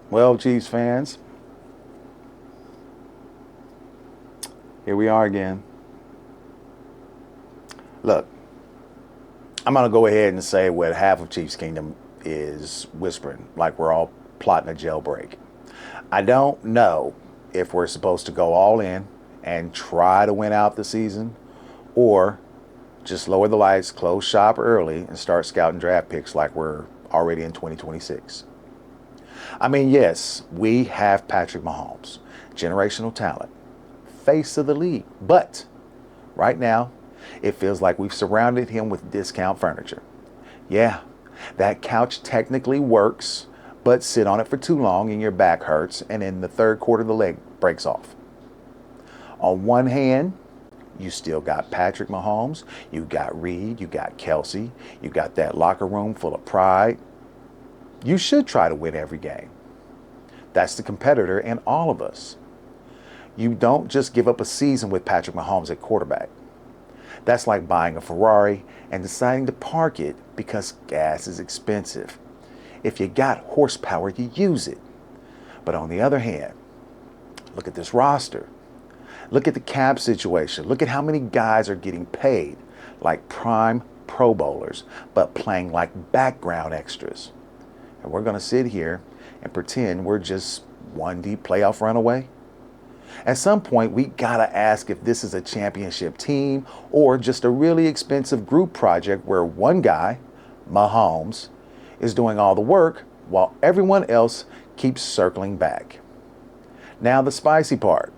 Well, Chiefs fans, here we are again. Look, I'm going to go ahead and say what half of Chiefs Kingdom is whispering, like we're all plotting a jailbreak. I don't know if we're supposed to go all in and try to win out the season, or just lower the lights, close shop early, and start scouting draft picks like we're already in 2026. I mean, yes, we have Patrick Mahomes, generational talent, face of the league. But right now, it feels like we've surrounded him with discount furniture. Yeah, that couch technically works, but sit on it for too long and your back hurts, and in the third quarter, the leg breaks off. On one hand, you still got Patrick Mahomes, you got Reed, you got Kelsey, you got that locker room full of pride. You should try to win every game. That's the competitor in all of us. You don't just give up a season with Patrick Mahomes at quarterback. That's like buying a Ferrari and deciding to park it because gas is expensive. If you got horsepower, you use it. But on the other hand, look at this roster. Look at the cap situation. Look at how many guys are getting paid like prime Pro Bowlers, but playing like background extras. And we're going to sit here and pretend we're just one deep playoff run away. At some point, we got to ask if this is a championship team or just a really expensive group project where one guy, Mahomes, is doing all the work while everyone else keeps circling back. Now the spicy part.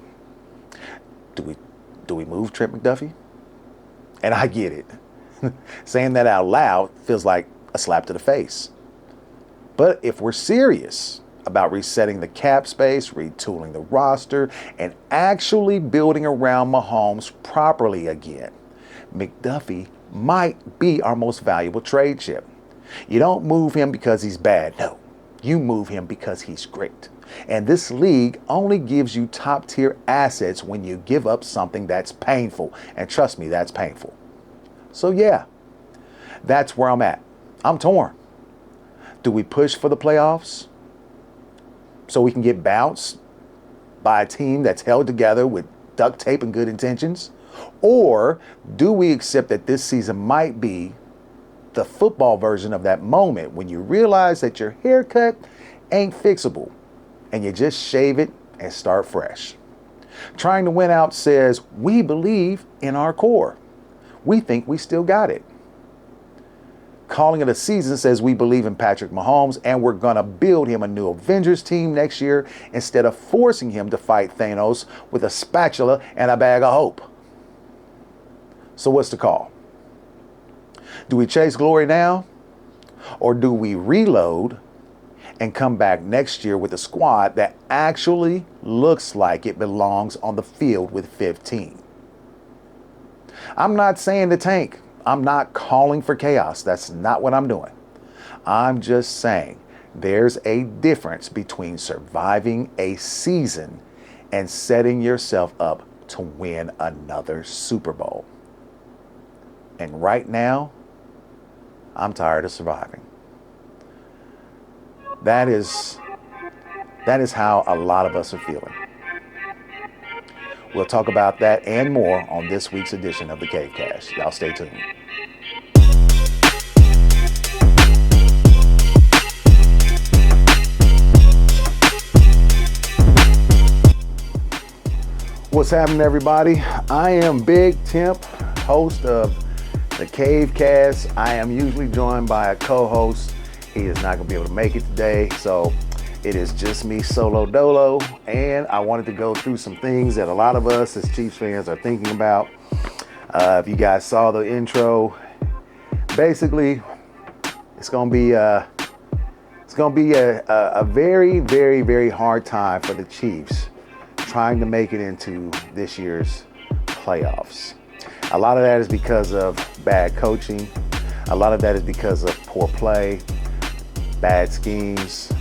Do we move Trent McDuffie? And I get it. Saying that out loud feels like a slap to the face. But if we're serious about resetting the cap space, retooling the roster, and actually building around Mahomes properly again, McDuffie might be our most valuable trade chip. You don't move him because he's bad. No, you move him because he's great. And this league only gives you top tier assets when you give up something that's painful. And trust me, that's painful. So yeah, that's where I'm at. I'm torn. Do we push for the playoffs so we can get bounced by a team that's held together with duct tape and good intentions? Or do we accept that this season might be the football version of that moment when you realize that your haircut ain't fixable and you just shave it and start fresh? Trying to win out says we believe in our core. We think we still got it. Calling it a season says we believe in Patrick Mahomes and we're going to build him a new Avengers team next year instead of forcing him to fight Thanos with a spatula and a bag of hope. So what's the call? Do we chase glory now? Or do we reload and come back next year with a squad that actually looks like it belongs on the field with 15? I'm not saying to tank. I'm not calling for chaos. That's not what I'm doing. I'm just saying there's a difference between surviving a season and setting yourself up to win another Super Bowl. And right now, I'm tired of surviving. That is how a lot of us are feeling. We'll talk about that and more on this week's edition of the Cave Cast. Y'all stay tuned. What's happening, everybody? I am Big Temp, host of the Cave Cast. I am usually joined by a co-host. He is not going to be able to make it today, so it is just me solo dolo, and I wanted to go through some things that a lot of us as Chiefs fans are thinking about. If you guys saw the intro, basically, it's going to be a very, very, very hard time for the Chiefs trying to make it into this year's playoffs. A lot of that is because of bad coaching. A lot of that is because of poor play, bad schemes,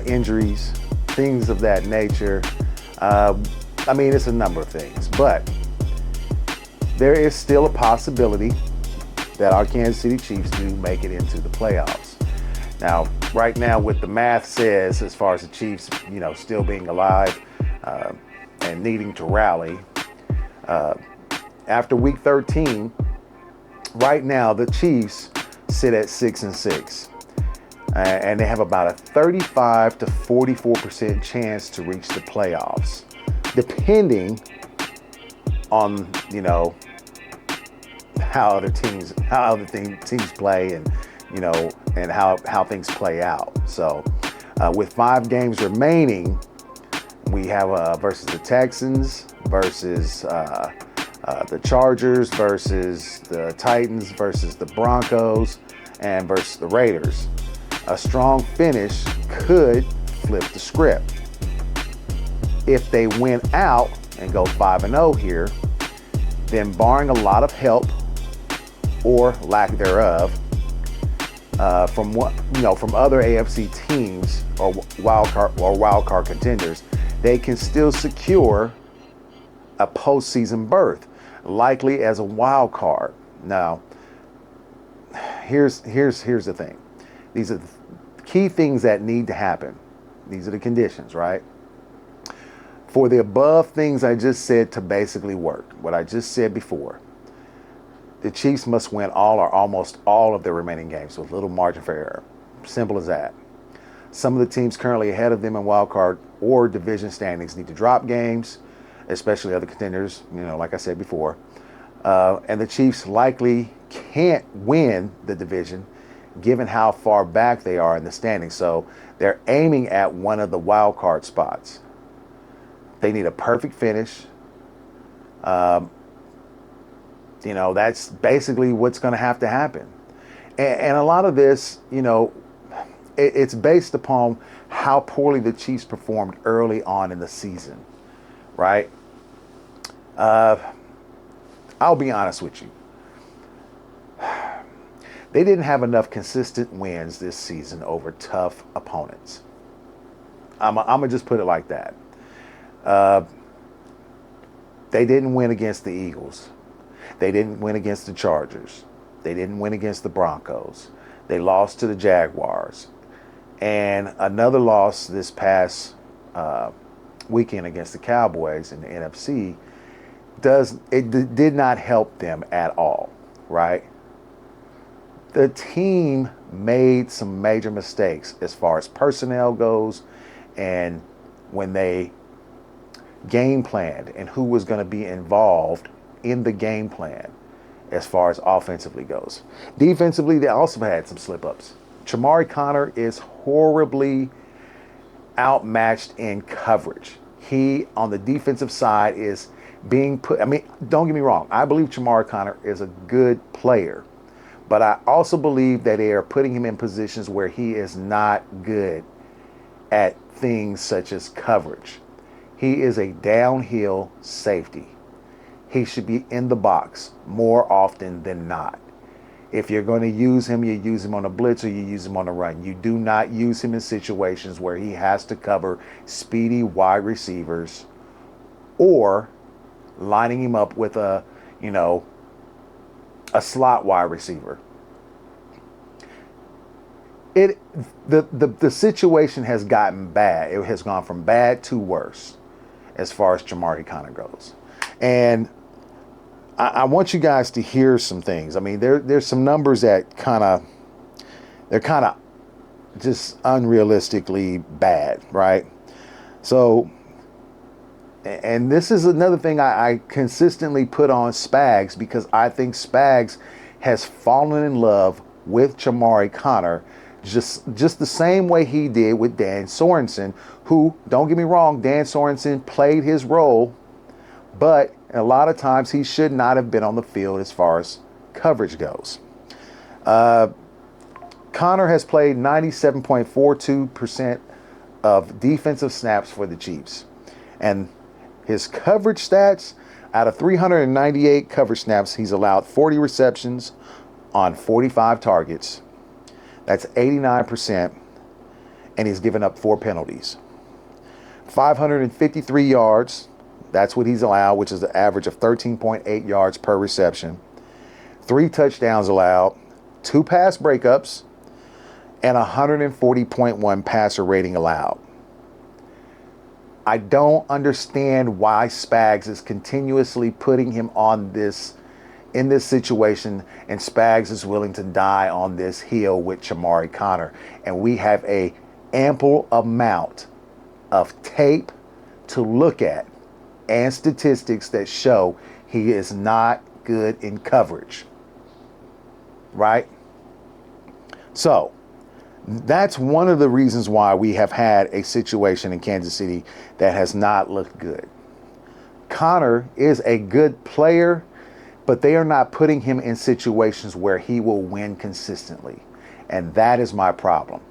injuries, things of that nature. I mean, it's a number of things, but there is still a possibility that our Kansas City Chiefs do make it into the playoffs. Now, right now what the math says as far as the Chiefs, still being alive and needing to rally. After week 13, right now the Chiefs sit at 6-6. And they have about a 35 to 44% chance to reach the playoffs, depending on, how other teams play and, and how things play out. So with 5 games remaining, we have versus the Texans, versus the Chargers, versus the Titans, versus the Broncos, and versus the Raiders. A strong finish could flip the script. If they win out and go 5-0 here, then barring a lot of help or lack thereof from other AFC teams or wild card contenders, they can still secure a postseason berth, likely as a wild card. Now, here's the thing. These are the key things that need to happen. These are the conditions, right? For the above things I just said to basically work, what I just said before, the Chiefs must win all or almost all of their remaining games with little margin for error. Simple as that. Some of the teams currently ahead of them in wild card or division standings need to drop games, especially other contenders, like I said before. And the Chiefs likely can't win the division given how far back they are in the standings. So they're aiming at one of the wild card spots. They need a perfect finish. That's basically what's going to have to happen. And a lot of this, it's based upon how poorly the Chiefs performed early on in the season, right? I'll be honest with you. They didn't have enough consistent wins this season over tough opponents. I'm going to just put it like that. They didn't win against the Eagles. They didn't win against the Chargers. They didn't win against the Broncos. They lost to the Jaguars. And another loss this past weekend against the Cowboys in the NFC did not help them at all, right? The team made some major mistakes as far as personnel goes and when they game planned and who was going to be involved in the game plan as far as offensively goes. Defensively, they also had some slip-ups. Chamari Connor is horribly outmatched in coverage. He, on the defensive side, is being put... don't get me wrong. I believe Chamari Connor is a good player. But I also believe that they are putting him in positions where he is not good at things such as coverage. He is a downhill safety. He should be in the box more often than not. If you're going to use him, you use him on a blitz or you use him on a run. You do not use him in situations where he has to cover speedy wide receivers or lining him up with a slot wide receiver. The situation has gotten bad. It has gone from bad to worse as far as Chamari Connor goes. And I want you guys to hear some things. There's some numbers that they're kind of just unrealistically bad, right? So, and this is another thing I consistently put on Spags because I think Spags has fallen in love with Chamari Connor just the same way he did with Dan Sorensen, who, don't get me wrong, Dan Sorensen played his role, but a lot of times he should not have been on the field as far as coverage goes. Connor has played 97.42% of defensive snaps for the Chiefs. And his coverage stats, out of 398 coverage snaps, he's allowed 40 receptions on 45 targets. That's 89%. And he's given up 4 penalties. 553 yards. That's what he's allowed, which is an average of 13.8 yards per reception. 3 touchdowns allowed. 2 pass breakups. and 140.1 passer rating allowed. I don't understand why Spags is continuously putting him on this, in this situation, and Spags is willing to die on this hill with Chamari Connor. And we have a ample amount of tape to look at and statistics that show he is not good in coverage. Right? So, that's one of the reasons why we have had a situation in Kansas City that has not looked good. Connor is a good player, but they are not putting him in situations where he will win consistently. And that is my problem.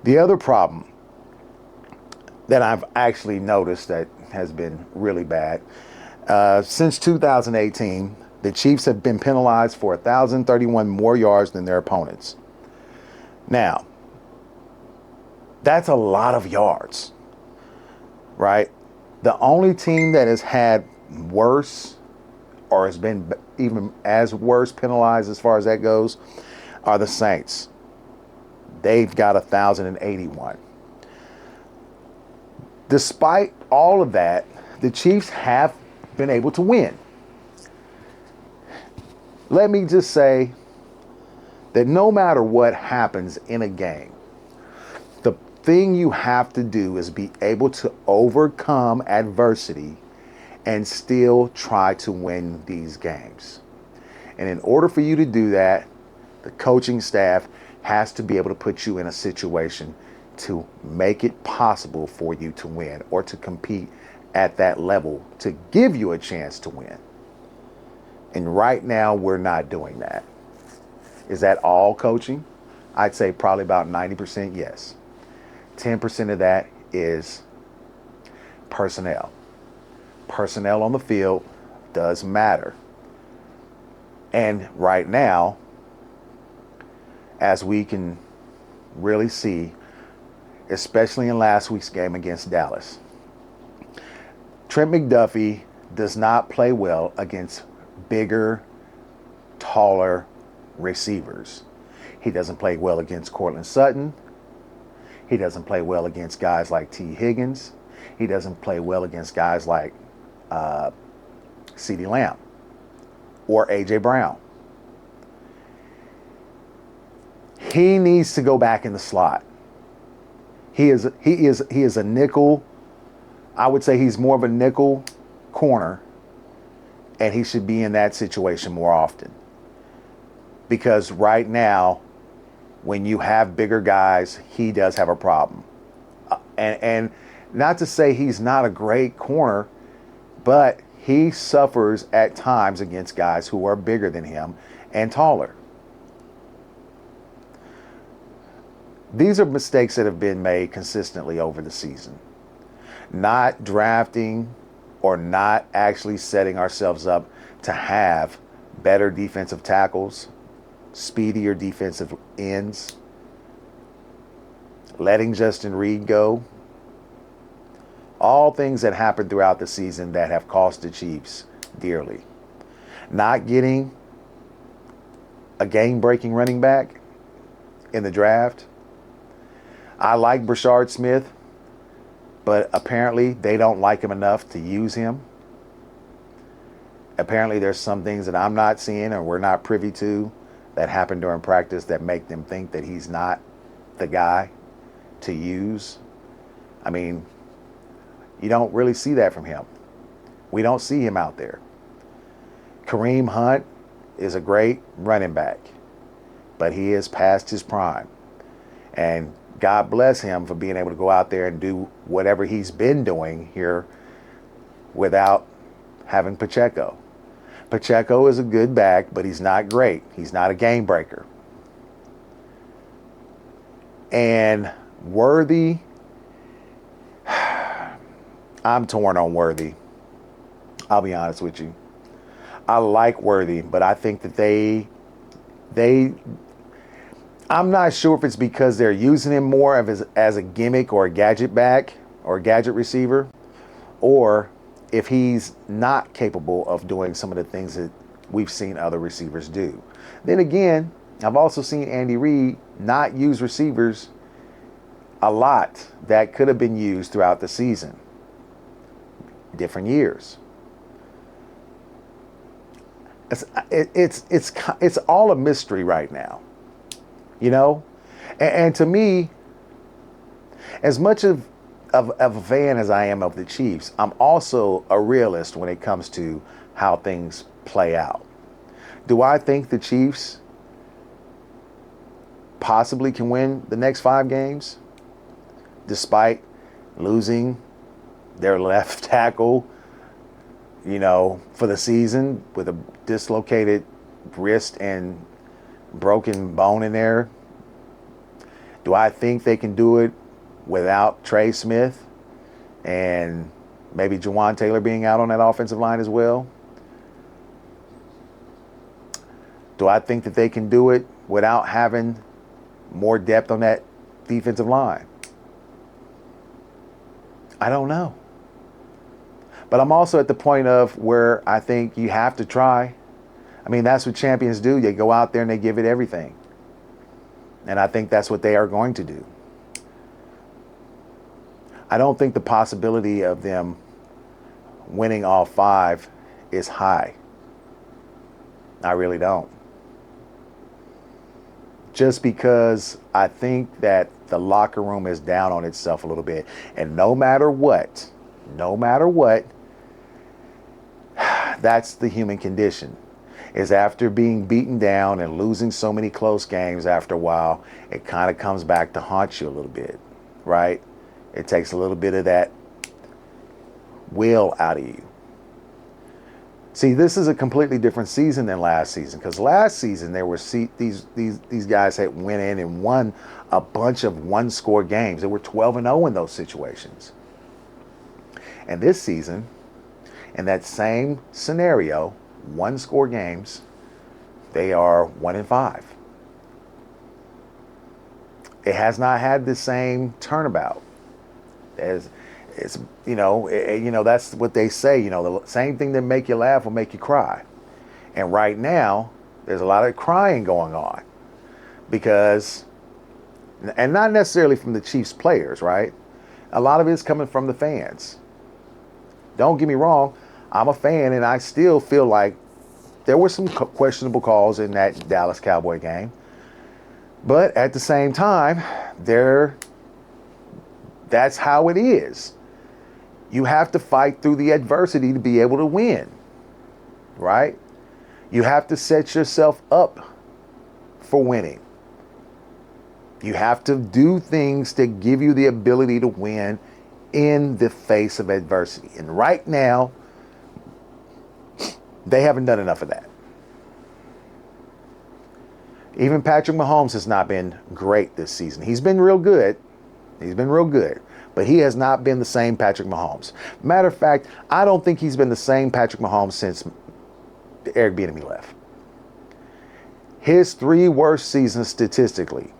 The other problem that I've actually noticed that has been really bad, since 2018, the Chiefs have been penalized for 1,031 more yards than their opponents. Now, that's a lot of yards, right? The only team that has had worse or has been even as worse penalized as far as that goes are the Saints. They've got 1,081. Despite all of that, the Chiefs have been able to win. Let me just say that no matter what happens in a game, the thing you have to do is be able to overcome adversity and still try to win these games. And in order for you to do that, the coaching staff has to be able to put you in a situation to make it possible for you to win or to compete at that level to give you a chance to win. And right now, we're not doing that. Is that all coaching? I'd say probably about 90% yes. 10% of that is personnel. Personnel on the field does matter. And right now, as we can really see, especially in last week's game against Dallas, Trent McDuffie does not play well against bigger, taller receivers. He doesn't play well against Cortland Sutton. He doesn't play well against guys like T. Higgins. He doesn't play well against guys like CeeDee Lamb or A.J. Brown. He needs to go back in the slot. He is a nickel. I would say he's more of a nickel corner, and he should be in that situation more often. Because right now, when you have bigger guys, he does have a problem. And not to say he's not a great corner, but he suffers at times against guys who are bigger than him and taller. These are mistakes that have been made consistently over the season. Not drafting or not actually setting ourselves up to have better defensive tackles, speedier defensive ends, letting Justin Reed go. All things that happened throughout the season that have cost the Chiefs dearly. Not getting a game-breaking running back in the draft. I like Brashard Smith, but apparently they don't like him enough to use him. Apparently there's some things that I'm not seeing or we're not privy to that happen during practice that make them think that he's not the guy to use. I mean, you don't really see that from him. We don't see him out there. Kareem Hunt is a great running back, but he is past his prime. And God bless him for being able to go out there and do whatever he's been doing here without having Pacheco. Pacheco is a good back, but he's not great. He's not a game breaker. And Worthy, I'm torn on Worthy. I'll be honest with you. I like Worthy, but I think that I'm not sure if it's because they're using him more as a gimmick or a gadget back or a gadget receiver, or if he's not capable of doing some of the things that we've seen other receivers do. Then again, I've also seen Andy Reid not use receivers a lot that could have been used throughout the season. Different years. It's all a mystery right now, you know. And to me, as much of a fan as I am of the Chiefs, I'm also a realist when it comes to how things play out. Do I think the Chiefs possibly can win the next 5 games, despite losing their left tackle, for the season with a dislocated wrist and broken bone in there? Do I think they can do it without Trey Smith and maybe Jawan Taylor being out on that offensive line as well? Do I think that they can do it without having more depth on that defensive line? I don't know. But I'm also at the point of where I think you have to try. I mean, that's what champions do. They go out there and they give it everything. And I think that's what they are going to do. I don't think the possibility of them winning all 5 is high. I really don't. Just because I think that the locker room is down on itself a little bit. And no matter what, that's the human condition. Is after being beaten down and losing so many close games, after a while, it kind of comes back to haunt you a little bit, right? It takes a little bit of that will out of you. See, this is a completely different season than last season, because last season there were these guys that went in and won a bunch of one-score games. They were 12-0 in those situations. And this season, in that same scenario, one-score games, they are 1-5. It has not had the same turnabout. That's what they say. The same thing that make you laugh will make you cry. And right now, there's a lot of crying going on because, and not necessarily from the Chiefs players, right? A lot of it's coming from the fans. Don't get me wrong. I'm a fan, and I still feel like there were some questionable calls in that Dallas Cowboy game. But at the same time, that's how it is. You have to fight through the adversity to be able to win, right? You have to set yourself up for winning. You have to do things to give you the ability to win in the face of adversity. And right now, they haven't done enough of that. Even Patrick Mahomes has not been great this season. He's been real good. But he has not been the same Patrick Mahomes. Matter of fact, I don't think he's been the same Patrick Mahomes since Eric Bieniemy left. His 3 worst seasons statistically,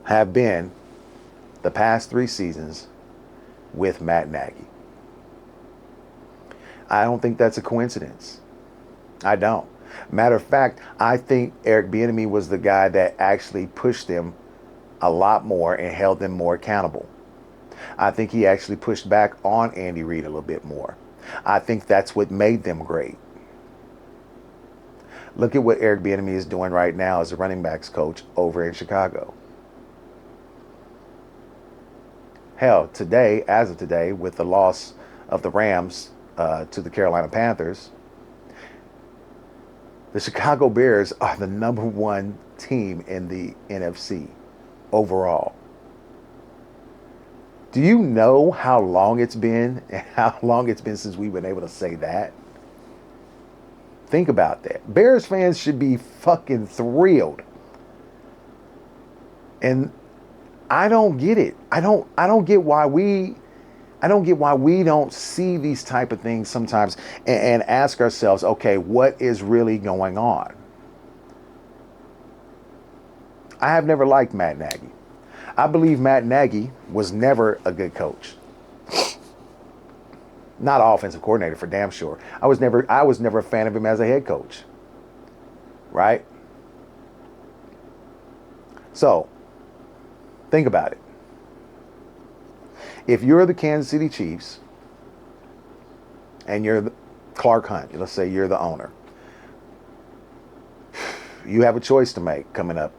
have been the past 3 seasons with Matt Nagy. I don't think that's a coincidence. I don't. Matter of fact, I think Eric Bieniemy was the guy that actually pushed them a lot more and held them more accountable. I think he actually pushed back on Andy Reid a little bit more. I think that's what made them great. Look at what Eric Bieniemy is doing right now as a running backs coach over in Chicago. Hell, as of today, with the loss of the Rams to the Carolina Panthers, the Chicago Bears are the number 1 team in the NFC overall. Do you know how long it's been and how long it's been since we've been able to say that? Think about that. Bears fans should be fucking thrilled. And I don't get it. I don't get why we don't see these type of things sometimes and ask ourselves, okay, what is really going on? I have never liked Matt Nagy. I believe Matt Nagy was never a good coach. Not offensive coordinator for damn sure. I was never a fan of him as a head coach. Right? So, think about it. If you're the Kansas City Chiefs and you're Clark Hunt, let's say you're the owner, you have a choice to make coming up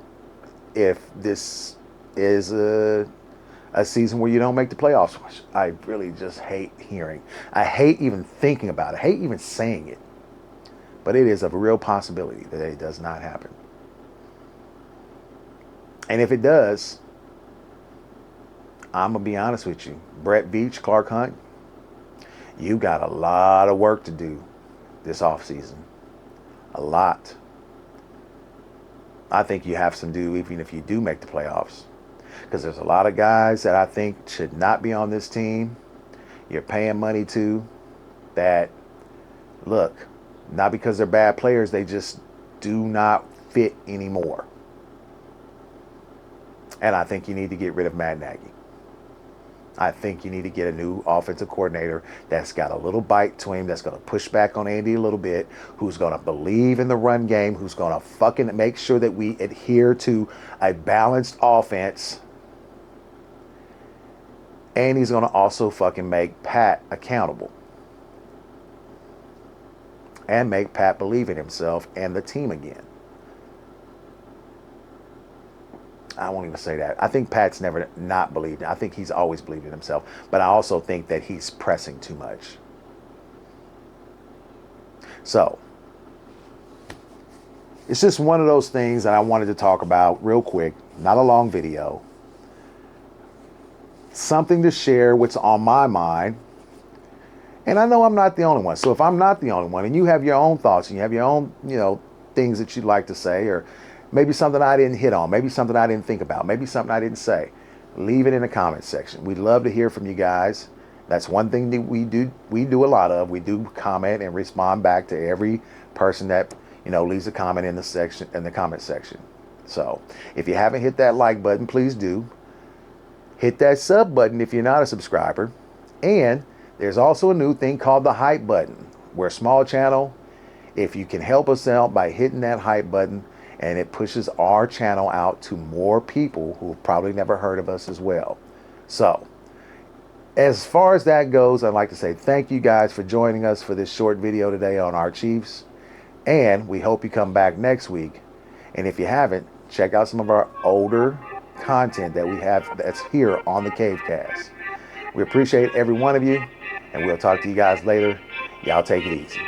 if this is a season where you don't make the playoffs, which I really just hate hearing. I hate even thinking about it. I hate even saying it. But it is a real possibility that it does not happen. And if it does, I'm going to be honest with you. Brett Veach, Clark Hunt, you got a lot of work to do this offseason. A lot. I think you have some to do even if you do make the playoffs. Because there's a lot of guys that I think should not be on this team. You're paying money to that, look, not because they're bad players, they just do not fit anymore. And I think you need to get rid of Matt Nagy. I think you need to get a new offensive coordinator that's got a little bite to him, that's going to push back on Andy a little bit, who's going to believe in the run game, who's going to fucking make sure that we adhere to a balanced offense. And he's going to also fucking make Pat accountable. And make Pat believe in himself and the team again. I won't even say that. I think Pat's never not believed. I think he's always believed in himself. But I also think that he's pressing too much. So, it's just one of those things that I wanted to talk about real quick. Not a long video. Something to share what's on my mind. And I know I'm not the only one. So if I'm not the only one and you have your own thoughts and you have your own, things that you'd like to say, or maybe something I didn't hit on, maybe something I didn't think about, maybe something I didn't say, leave it in the comment section. We'd love to hear from you guys. That's one thing that we do a lot of. We do comment and respond back to every person that, leaves a comment in the comment section. So if you haven't hit that like button, please do. Hit that sub button if you're not a subscriber. And there's also a new thing called the hype button. We're a small channel. If you can help us out by hitting that hype button, and it pushes our channel out to more people who have probably never heard of us as well. So, as far as that goes, I'd like to say thank you guys for joining us for this short video today on our Chiefs. And we hope you come back next week. And if you haven't, check out some of our older content that we have that's here on the Cavecast. We appreciate every one of you, and we'll talk to you guys later. Y'all take it easy.